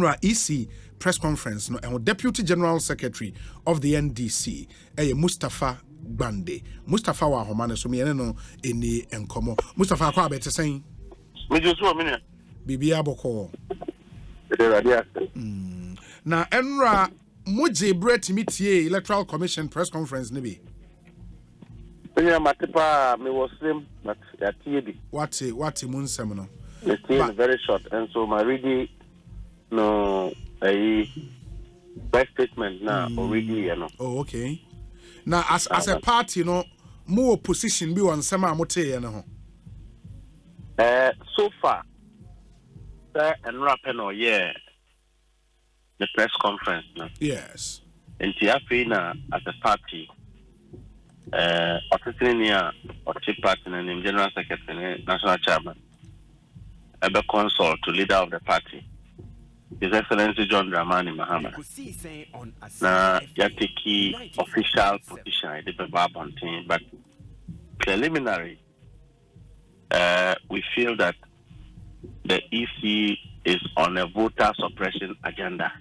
EC press conference no and Deputy General Secretary of the NDC Mustapha Gbande. Mustapha wa homane so me no eni enkomo. Mustapha kwa bete sen. Me just one minute. Bibi aboko. Na enra moje breti mitie Electoral Commission press conference ne bi. Yeah, Matipa me was slim but ya TB. What munsem no. It's very short and so my reading no a best statement now already you know. Oh okay. Now as a party no more position bi on sama amote ye no ho. So far and rapping or yeah the press conference no. Yes. And Tiafina as a party Otisiniya or chief party and general secretary national chairman Ebe consult to leader of the party His Excellency John Dramani Mahama. Na yatiki official position I did but preliminary we feel that the EC is on a voter suppression agenda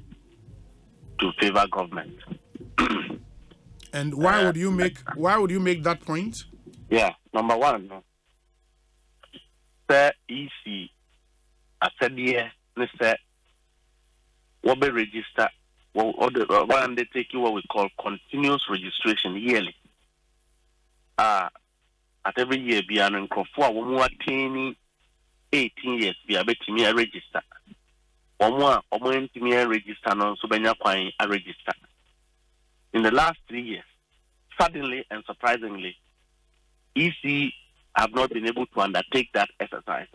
to favor government. And why would you make that point? Yeah, number one, the EC I said here, say what be register what undertake what we call continuous registration yearly. At every year be an for 18 years be a bet me a register. One more register non so benya kwan a register. In the last 3 years, suddenly and surprisingly, EC have not been able to undertake that exercise.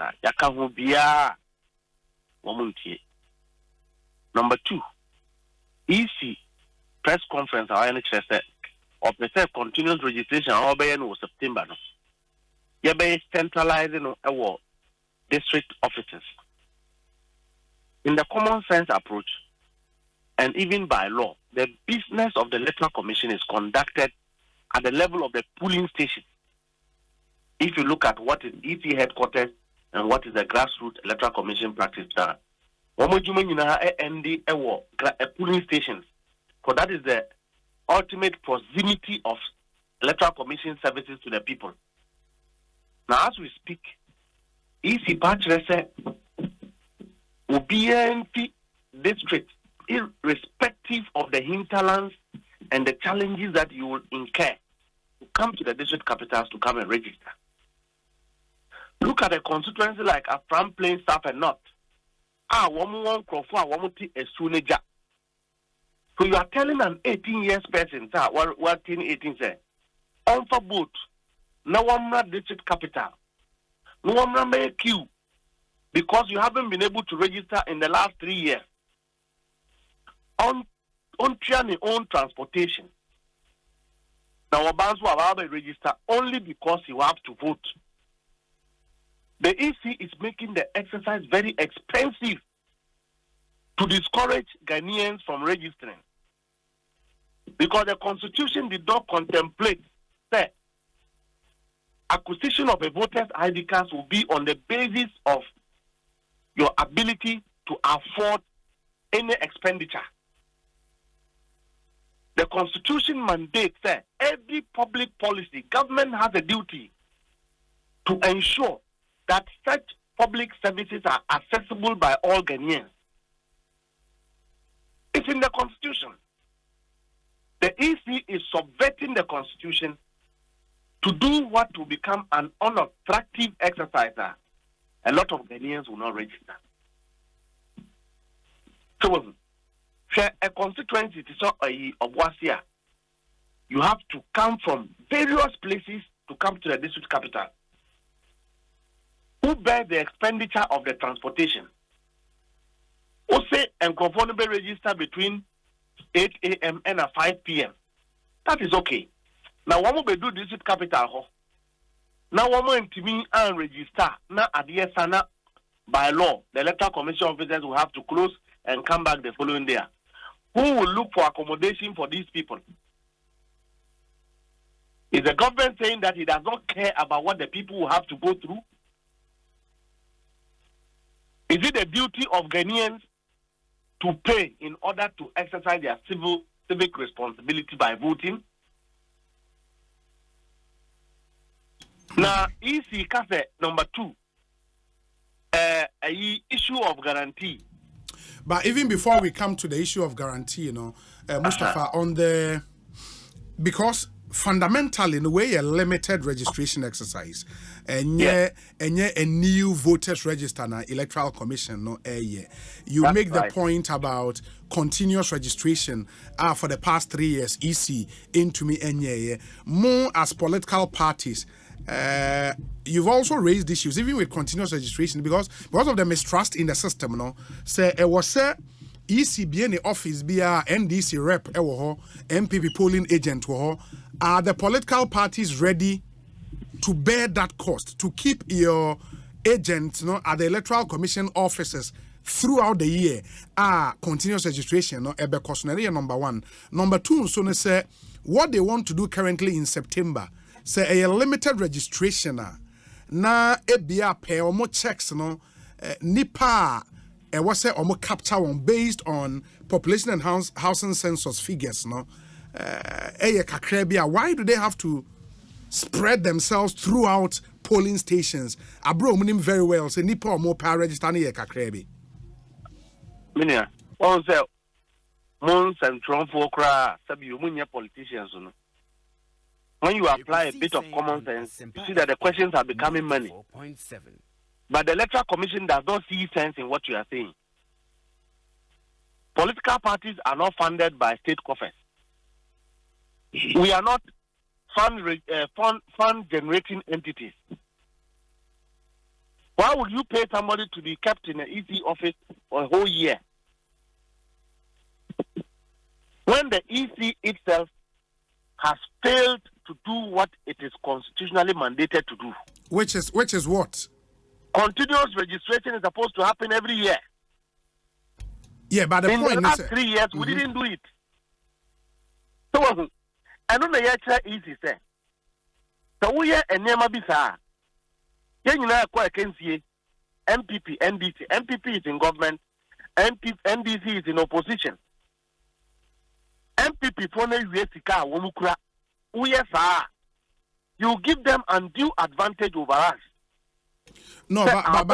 Number two, EC press conference or NHS of the continuous registration was September. You be centralizing our district offices. In the common sense approach, and even by law, the business of the Electoral Commission is conducted at the level of the polling station. If you look at what is EC headquarters and what is the grassroots Electoral Commission practice, a polling stations, because that is the ultimate proximity of Electoral Commission services to the people. Now, as we speak, EC Patch will be empty district, irrespective of the hinterlands and the challenges that you will incur to come to the district capitals to come and register. Look at a constituency like Afram Plains, South and North. So you are telling an 18 years person, what 18 say, on for boat, no one district capital, no one make queue because you haven't been able to register in the last 3 years. On your own transportation. Now, Obansu will register only because you have to vote. The EC is making the exercise very expensive to discourage Ghanaians from registering. Because the Constitution did not contemplate that acquisition of a voter's ID card will be on the basis of your ability to afford any expenditure. The Constitution mandates that every public policy, government has a duty to ensure that such public services are accessible by all Ghanaians. It's in the Constitution. The EC is subverting the Constitution to do what will become an unattractive exercise. A lot of Ghanaians will not register. So, a constituency is not of Wasia. You have to come from various places to come to the district capital. Who bear the expenditure of the transportation? Who say and conformable register between 8 a.m. and 5 p.m. That is okay. Now, one will do district capital. Now, one more to me and register. Now, at the sana by law, the Electoral Commission officers will have to close and come back the following day. Who will look for accommodation for these people? Is the government saying that it does not care about what the people will have to go through? Is it the duty of Ghanaians to pay in order to exercise their civic responsibility by voting. Now, EC Cafe number 2, a issue of guarantee. But even before we come to the issue of guarantee, Mustapha, on the, because fundamentally in the way a limited registration exercise and a new voters register na electoral commission you That's make the right. point about continuous registration for the past 3 years EC into me more as political parties. You've also raised issues even with continuous registration because of the mistrust in the system. Say it was ECB in the office be NDC rep MPP polling agent are the political parties ready to bear that cost to keep your agents at the electoral commission offices throughout the year continuous registration number 1. Number 2 so say what they want to do currently in September say a limited registration na ebia pay omo checks nipa was say omo capture one based on population and housing census figures why do they have to spread themselves throughout polling stations abro munim very well say nipa omo pa register na kakrebi Minia on say mon central for kra sabi you munya politicians no. When you apply a bit of common sense, you see that the questions are becoming many. But the Electoral Commission does not see sense in what you are saying. Political parties are not funded by state coffers. We are not fund generating entities. Why would you pay somebody to be kept in an EC office for a whole year? When the EC itself has failed to do what it is constitutionally mandated to do. Which is what? Continuous registration is supposed to happen every year. Yeah, but the in point the last is 3 years, we didn't do it. So, I don't know yet easy say. So we are a name of bisa. You know, quite can see MPP, NDC. MPP is in government. NDC is in opposition. MPP for no USK womukura. You give them undue advantage over us. No, but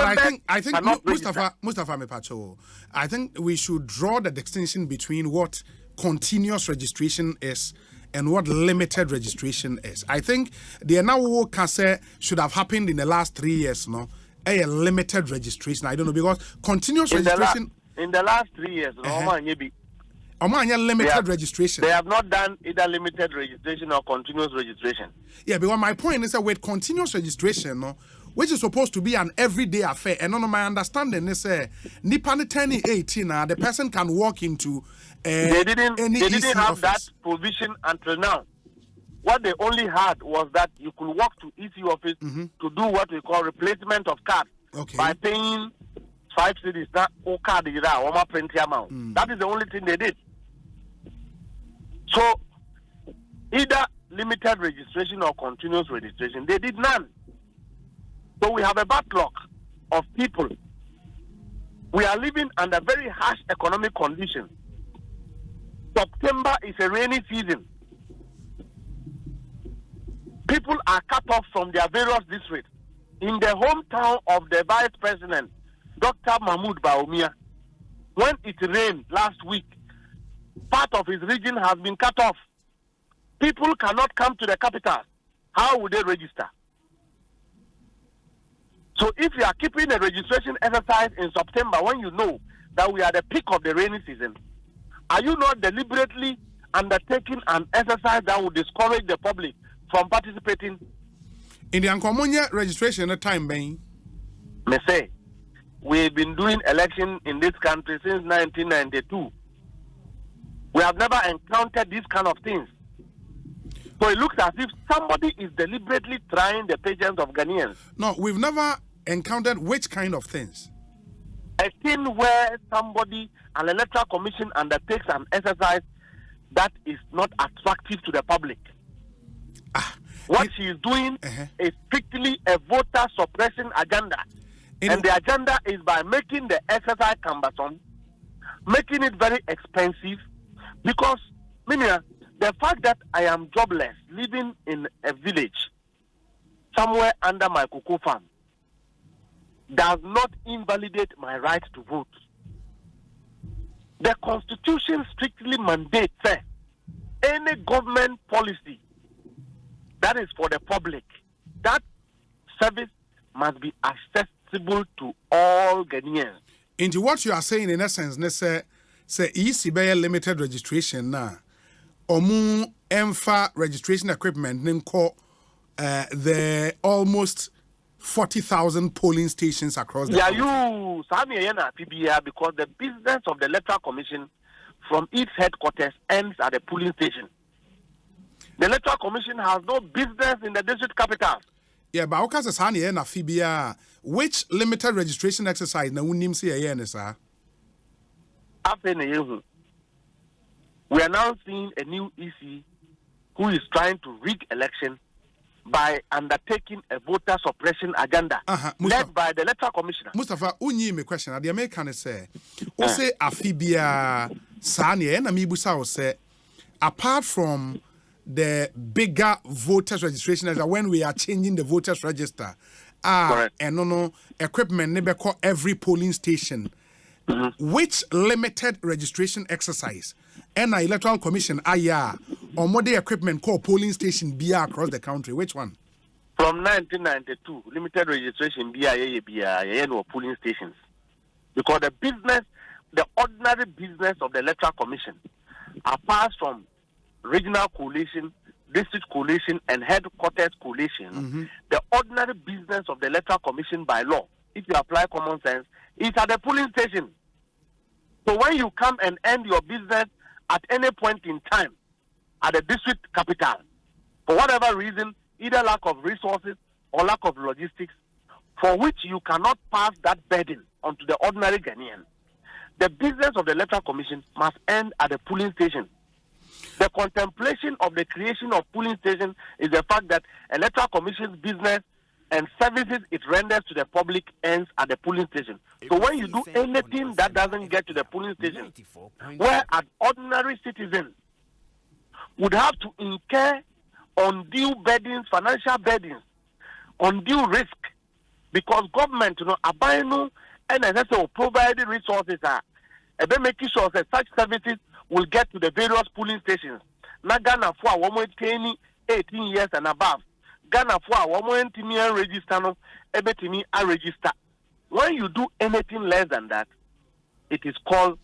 I think Mustapha register. Mepacho, I think we should draw the distinction between what continuous registration is and what limited registration is. I think the now should have happened in the last 3 years, a limited registration. I don't know because continuous registration in the last 3 years, limited registration. They have not done either limited registration or continuous registration. Yeah, because my point is that with continuous registration, which is supposed to be an everyday affair, and my understanding is Nipan 18, the person can walk into they didn't have office. that provision until now. What they only had was that you could walk to EC office to do what we call replacement of cards by paying 5 cedis. That card is amount. That is the only thing they did. So either limited registration or continuous registration, they did none. So we have a backlog of people. We are living under very harsh economic conditions. September is a rainy season. People are cut off from their various districts. In the hometown of the Vice President, Dr. Mahmoud Baumia, when it rained last week, part of his region has been cut off. People cannot come to the capital. How would they register? So if you are keeping a registration exercise in September when you know that we are at the peak of the rainy season, are you not deliberately undertaking an exercise that will discourage the public from participating? In the Ankomonia registration at time, Bain? Me say, we've been doing election in this country since 1992. We have never encountered these kind of things. So it looks as if somebody is deliberately trying the patience of Ghanaians. No, we've never encountered which kind of things? A thing where somebody, an electoral commission, undertakes an exercise that is not attractive to the public. What she is doing is strictly a voter suppression agenda. And the agenda is by making the exercise cumbersome, making it very expensive because, Minia, the fact that I am jobless, living in a village somewhere under my cocoa farm, does not invalidate my right to vote. The Constitution strictly mandates any government policy that is for the public, that service must be accessible to all Ghanaians. Into what you are saying in essence, say EC limited registration na omu emfa registration equipment nimko the almost 40,000 polling stations across the country. You PBR, because the business of the Electoral Commission from its headquarters ends at the polling station. The Electoral Commission has no business in the district capital. Yeah, but because it's honey na PBR, which limited registration exercise na unim say sir? We are now seeing a new EC who is trying to rig election by undertaking a voter suppression agenda led by the Electoral Commissioner. Mustapha, unyi me question. The American say, "O say afibia sanye na mibusa o say, apart from the bigger voters registration as when we are changing the voters register, and no equipment never call every polling station. Which limited registration exercise and the Electoral Commission or more the equipment called polling station BR across the country? Which one? From 1992, limited registration BR or polling stations. Because the business, the ordinary business of the Electoral Commission, apart from regional coalition, district coalition, and headquarters coalition, the ordinary business of the Electoral Commission by law, if you apply common sense, is at the polling station. So when you come and end your business at any point in time at the district capital, for whatever reason, either lack of resources or lack of logistics, for which you cannot pass that burden onto the ordinary Ghanaian, the business of the Electoral Commission must end at the polling station. The contemplation of the creation of polling station is the fact that Electoral Commission's business and services it renders to the public ends at the polling station. So when you do anything that doesn't get to the polling station, where an ordinary citizen would have to incur undue burdens, financial burdens, undue risk, because government, abino and necessarily providing resources making sure that such services will get to the various polling stations. Na Ghana for 18 years and above. Ghana for 1 million register no ebetimi a register. When you do anything less than that, it is called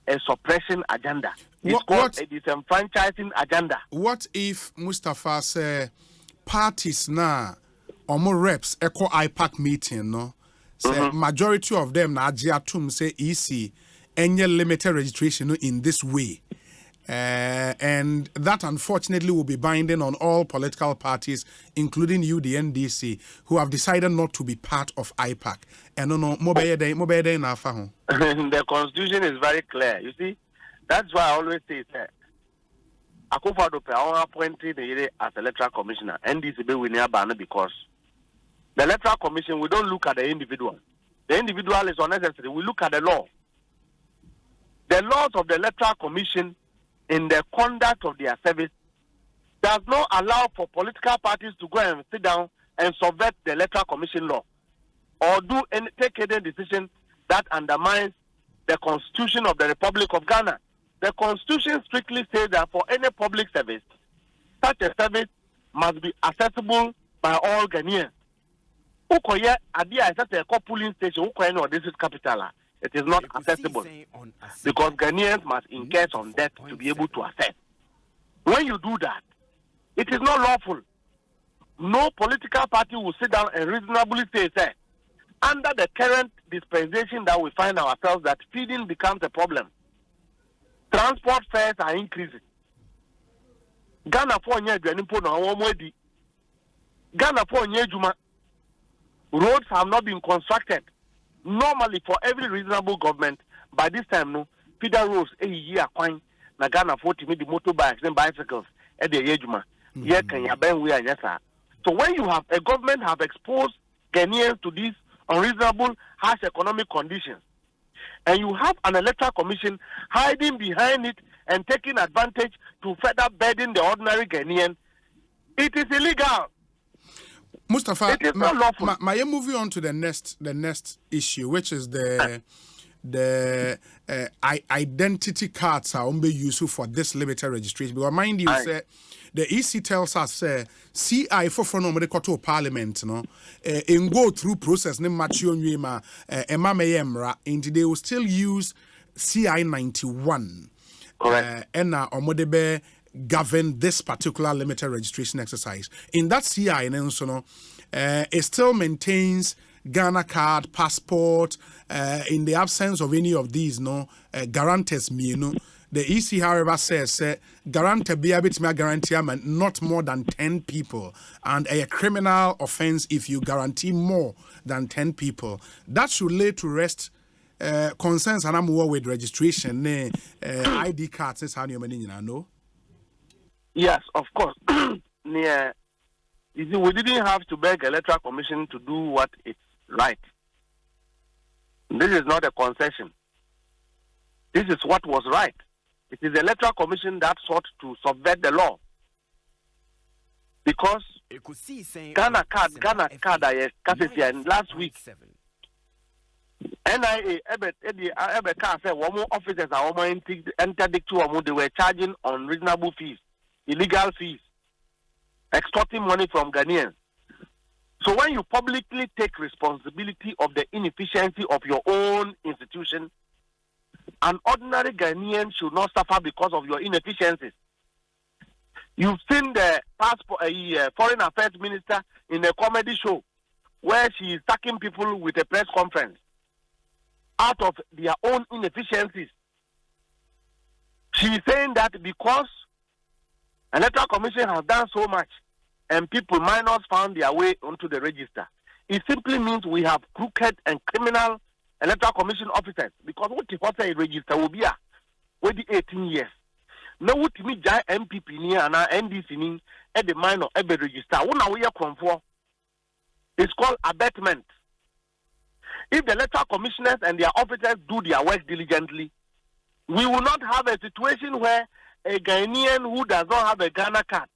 a suppression agenda. It's called a disenfranchising agenda. What if Mustapha say parties na omo reps echo IPAC meeting no say majority of them na agiatum say EC any limited registration in this way? And that unfortunately will be binding on all political parties, including you, the NDC, who have decided not to be part of IPAC. And the Constitution is very clear. You see, that's why I always say that I appointed as Electoral Commissioner. NDC be winning because the Electoral Commission, we don't look at the individual. The individual is unnecessary. We look at the law. The laws of the Electoral Commission in the conduct of their service does not allow for political parties to go and sit down and subvert the Electoral Commission law or take any decision that undermines the Constitution of the Republic of Ghana. The Constitution strictly says that for any public service, such a service must be accessible by all Ghanaians. Ukoye adia is a polling station. Ukoye no district capital. It is not accessible because Ghanaians must incur some debt to be able to access. When you do that, it is not lawful. No political party will sit down and reasonably say, under the current dispensation that we find ourselves, that feeding becomes a problem. Transport fares are increasing. Ghana for Ghana for roads have not been constructed. Normally, for every reasonable government, by this time, no, feeder roads, a year, coin, na Ghana 40 the motorbikes and bicycles, at the Yejuma. So when you have a government have exposed Ghanaians to these unreasonable, harsh economic conditions, and you have an electoral commission hiding behind it and taking advantage to further burden the ordinary Ghanaian, it is illegal. Mustapha, it is not lawful. Moving on to the next issue, which is the identity cards are only useful for this limited registration. Because mind you, say, the EC tells us, CI for no medical parliament, no, and go through process, ne mature ma, emma and they will still use CI 91. Correct. And omodebe govern this particular limited registration exercise. In that CI, it still maintains Ghana card, passport, in the absence of any of these, guarantors me, The EC, however, says guarantee be able to guarantee not more than 10 people, and a criminal offense if you guarantee more than 10 people. That should lay to rest concerns and I'm with registration, ID cards. Is how you know. Yes, of course. Yeah. You see, we didn't have to beg electoral commission to do what is right. This is not a concession. This is what was right. It is the electoral commission that sought to subvert the law. Because Ghana card, I last week. NIA, one officers are interdict they were charging unreasonable fees, illegal fees, extorting money from Ghanaians. So when you publicly take responsibility of the inefficiency of your own institution, an ordinary Ghanaian should not suffer because of your inefficiencies. You've seen the foreign affairs minister in a comedy show where she is attacking people with a press conference out of their own inefficiencies. She is saying that because electoral commission has done so much and minors found their way onto the register, it simply means we have crooked and criminal electoral commission officers. Because what if I say register will be with the 18 years? Now what me jai MPP ni and NDC ni at the minor every register. What now we are for? It's called abatement. If the electoral commissioners and their officers do their work diligently, we will not have a situation where a Ghanaian who does not have a Ghana card,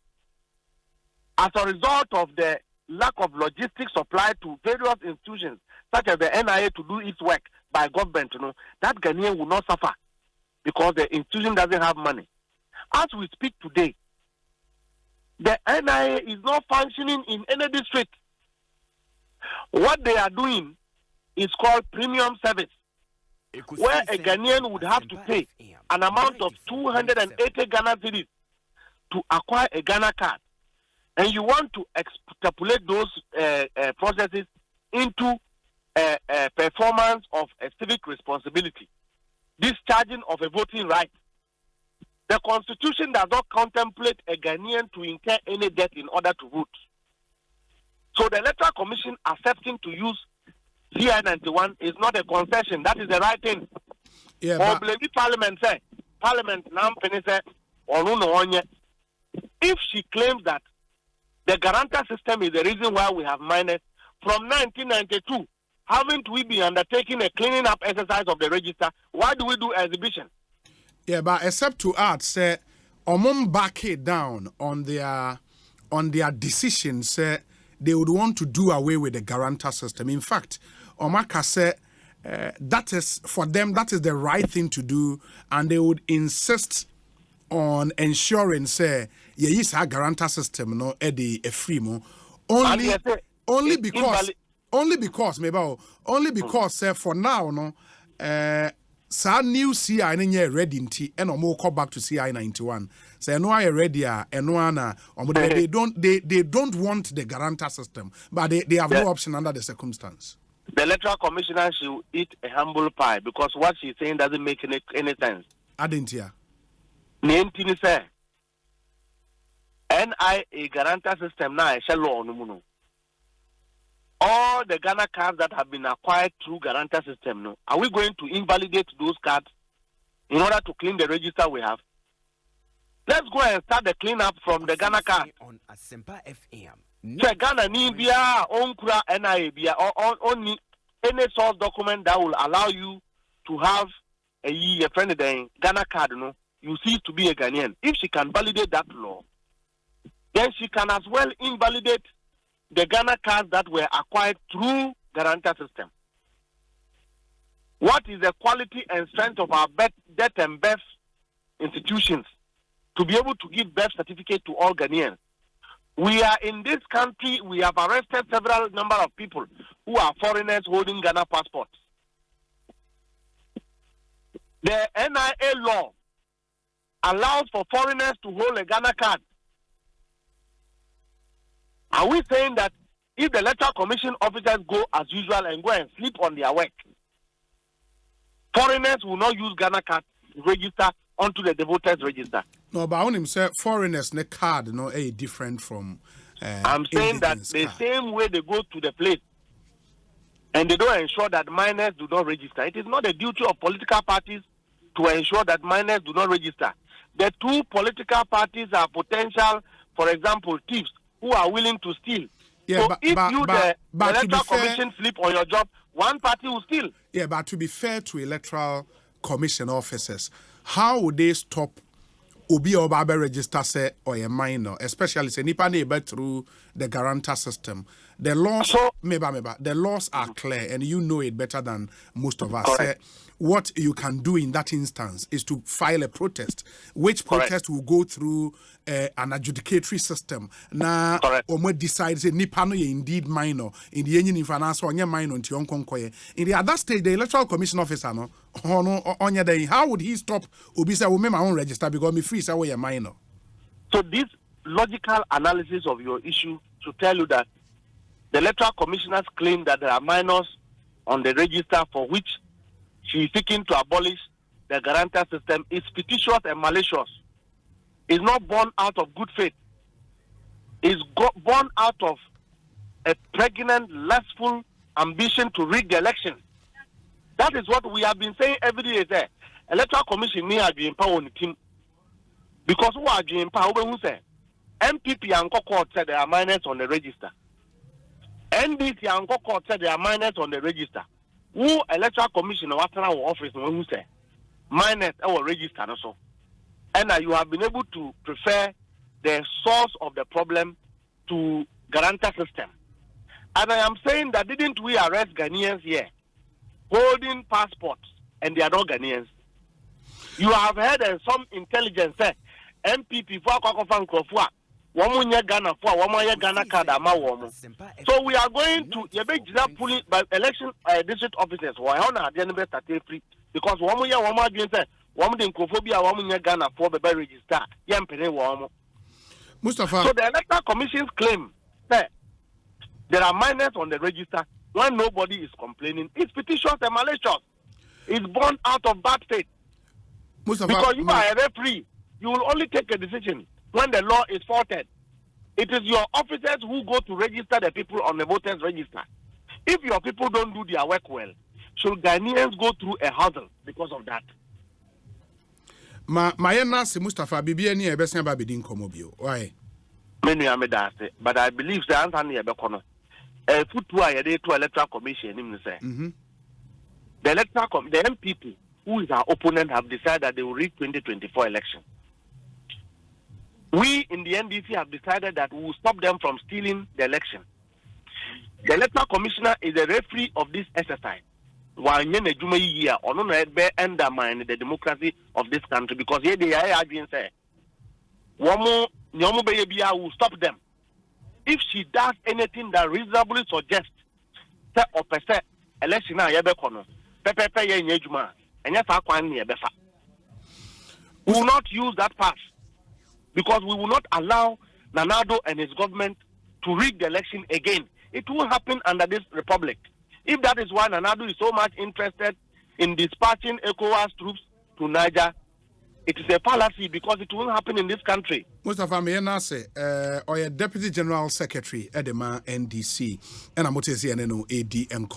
as a result of the lack of logistics supply to various institutions, such as the NIA, to do its work by government, that Ghanaian will not suffer because the institution doesn't have money. As we speak today, the NIA is not functioning in any district. What they are doing is called premium service, where a Ghanaian would have to pay an amount of 280 Ghana cedis to acquire a Ghana card. And you want to extrapolate those processes into performance of a civic responsibility, discharging of a voting right. The Constitution does not contemplate a Ghanaian to incur any debt in order to vote. So the Electoral Commission accepting to use CI 91 is not a concession. That is the right thing. Yeah, or Parliament say, Parliament now say, if she claims that the guarantor system is the reason why we have minors from 1992, haven't we been undertaking a cleaning up exercise of the register? Why do we do exhibition? Yeah, but except to add, say, back it down on their decisions, say they would want to do away with the guarantor system. In fact, Omaka said that is for them, that is the right thing to do, and they would insist on ensuring, say, yes, our guarantor system, no, a free mo, only because say for now, no, sa new CI any ready nti and omo call back to CI 91. Say no I ready they don't want the guarantor system, but they have no option under the circumstance. The electoral commissioner should eat a humble pie because what she's saying doesn't make any sense. I didn't hear. Nintini say NIA guarantor system now is law no. All the Ghana cards that have been acquired through guarantor system, no, are we going to invalidate those cards in order to clean the register we have? Let's go and start the cleanup from the Ghana card. On Asempa FM. So Ghana need via onkura NIA or only any source document that will allow you to have a friend then Ghana card, no, you cease to be a Ghanaian. If she can validate that law, then she can as well invalidate the Ghana cards that were acquired through guarantor system. What is the quality and strength of our death and birth institutions to be able to give birth certificate to all Ghanaians? We are in this country, we have arrested several number of people who are foreigners holding Ghana passports. The NIA law allows for foreigners to hold a Ghana card. Are we saying that if the electoral commission officers go as usual and go and sleep on their work, foreigners will not use Ghana card to register onto the voters register? No, but I want him to say foreigners ne card no a different from. I'm saying that the card. same way they go to the place and they don't ensure that minors do not register. It is not the duty of political parties to ensure that minors do not register. The two political parties are potential, for example, thieves who are willing to steal. Yeah, so but, if but, you, but, the electoral commission, sleep on your job, one party will steal. Yeah, but to be fair to electoral commission officers, how would they stop Obi or Baba register say or a minor, especially say nipa neighbor through the guarantor system? The laws, the laws are clear, and you know it better than most of us. Say, what you can do in that instance is to file a protest, which protest will go through an adjudicatory system. Now, Omo decides say nipa no ye indeed minor in the engine finance or minor into yon in the other stage, the electoral commission officer no on your day. How would he stop Obi say we my own register because me free say we a minor? So this logical analysis of your issue should tell you that the electoral commissioners claim that there are minors on the register for which she is seeking to abolish the guarantor system is fictitious and malicious. It's not born out of good faith. It's born out of a pregnant, lustful ambition to rig the election. That is what we have been saying every day there. Electoral Commission may have been empowered on the team. Because who are being empowered? Who say MPP and court said there are minors on the register. NDC and court said there are minors on the register. Who electoral commission or office who say minors our register also. And you have been able to prefer the source of the problem to guarantor system. And I am saying that didn't we arrest Ghanaians here holding passports and they are not Ghanaians? You have heard some intelligence say MPP for Ghana for Ghana card. So we are going to pulling by election district officers why on the free because one year say Ghana for the register. Mustapha. So the electoral commission's claim that there are minors on the register when nobody is complaining. It's fictitious and malicious. It's born out of bad faith. Mustapha, because you are a referee, you will only take a decision when the law is faulted. It is your officers who go to register the people on the voters register. If your people don't do their work well, should Ghanaians go through a hassle because of that? My nasi Mustapha bibi any ebesen ba bidin komobio. Why? Many are made that, but I believe the answer near Bekono. A football to electoral commission. The the MPP, who is our opponent, have decided that they will rig 2024 election. We in the NDC have decided that we will stop them from stealing the election. The electoral commissioner is a referee of this exercise. While year or no undermine the democracy of this country because here they are being said, will stop them. If she does anything that reasonably suggests that or percent election we will not use that pass because we will not allow Nanado and his government to rig the election again. It will happen under this republic. If that is why Nanado is so much interested in dispatching ECOWAS troops to Niger, it is a fallacy because it will happen in this country. Mustapha Gbande, or Deputy General Secretary at the NDC, and I'm AD and